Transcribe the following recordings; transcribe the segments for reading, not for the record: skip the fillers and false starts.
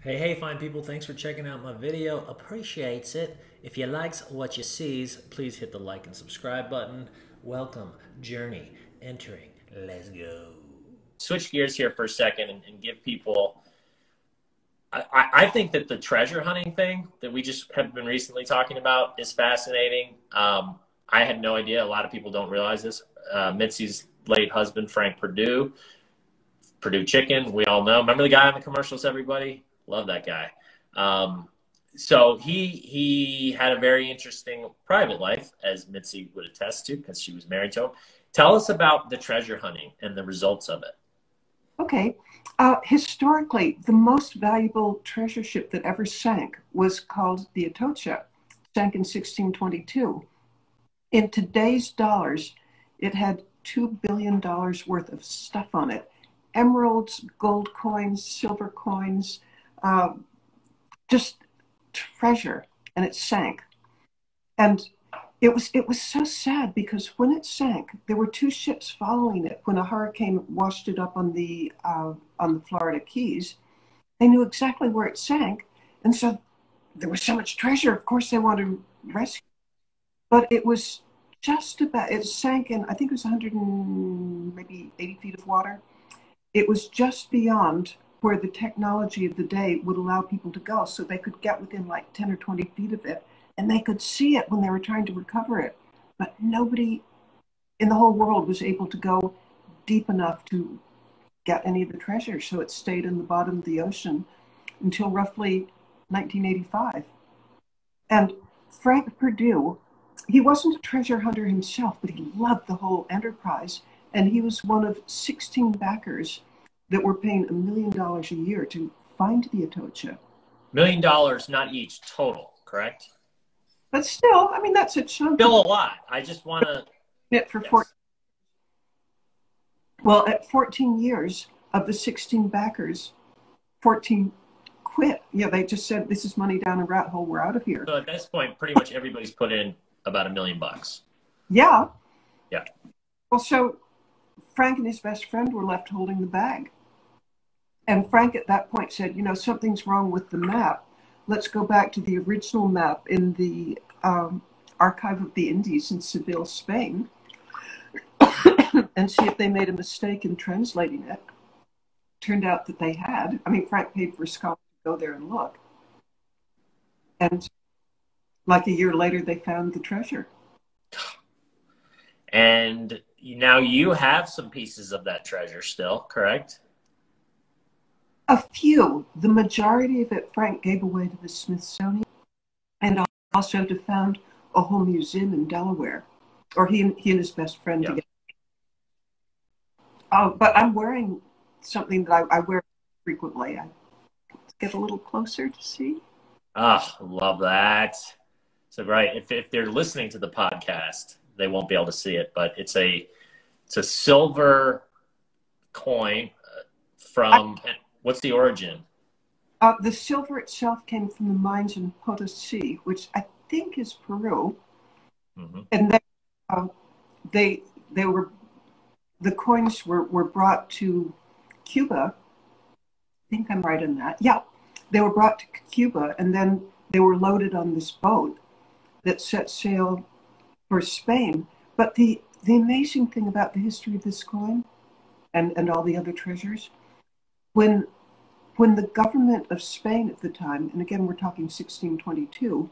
Hey, fine people, thanks for checking out my video. Appreciates it. If you likes what you sees, please hit the like and subscribe button. Welcome, journey, entering. Let's go. Switch gears here for a second and give people, I think that the treasure hunting thing that we just have been recently talking about is fascinating. I had no idea. A lot of people don't realize this. Mitzi's late husband, Frank Perdue, Perdue Chicken, we all know. Remember the guy in the commercials, everybody? Love that guy. So he had a very interesting private life, as Mitzi would attest to, because she was married to him. Tell us about the treasure hunting and the results of it. Okay. Historically, the most valuable treasure ship that ever sank was called the Atocha, sank in 1622. In today's dollars, it had $2 billion worth of stuff on it. Emeralds, gold coins, silver coins, just treasure, and it sank. And it was so sad because when it sank, there were two ships following it. When a hurricane washed it up on the Florida Keys, they knew exactly where it sank, and so there was so much treasure. Of course, they wanted to rescue, but it was just about. It sank in, I think it was 100 and maybe 80 feet of water. It was just beyond where the technology of the day would allow people to go, so they could get within like 10 or 20 feet of it, and they could see it when they were trying to recover it. But nobody in the whole world was able to go deep enough to get any of the treasure, so it stayed in the bottom of the ocean until roughly 1985. And Frank Perdue, he wasn't a treasure hunter himself, but he loved the whole enterprise, and he was one of 16 backers that were paying $1 million a year to find the Atocha. $1 million, not each, total, correct? But still, I mean, that's a chunk. Still a lot. I just want to... Well, at 14 years of the 16 backers, 14 quit. Yeah, they just said, this is money down a rat hole, we're out of here. So at this point, pretty much everybody's put in about $1 million. Yeah. Yeah. Well, so Frank and his best friend were left holding the bag. And Frank at that point said, you know, something's wrong with the map. Let's go back to the original map in the Archive of the Indies in Seville, Spain, and see if they made a mistake in translating it. Turned out that they had. I mean, Frank paid for a scholar to go there and look. And like a year later, they found the treasure. And now you have some pieces of that treasure still, correct? A few. The majority of it Frank gave away to the Smithsonian, and also to found a whole museum in Delaware, or he and his best friend together. But I'm wearing something that I wear frequently. I get a little closer to see. Ah, love that. So right, if they're listening to the podcast, they won't be able to see it, but it's a silver coin from. What's the origin? The silver itself came from the mines in Potosí, which I think is Peru. Mm-hmm. And then they were, the coins were brought to Cuba. I think I'm right on that. Yeah, they were brought to Cuba, and then they were loaded on this boat that set sail for Spain. But the amazing thing about the history of this coin and all the other treasures, when the government of Spain at the time, and again we're talking 1622,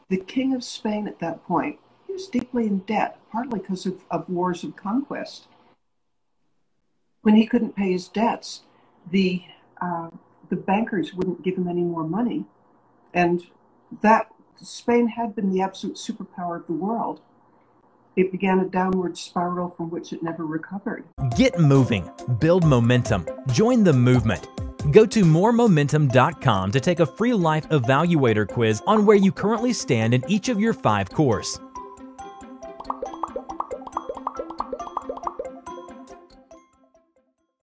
the king of Spain at that point, he was deeply in debt, partly because of wars of conquest. When he couldn't pay his debts, the bankers wouldn't give him any more money, and that Spain had been the absolute superpower of the world. It began a downward spiral from which it never recovered. Get moving, build momentum, join the movement. Go to moremomentum.com to take a free life evaluator quiz on where you currently stand in each of your 5 courses.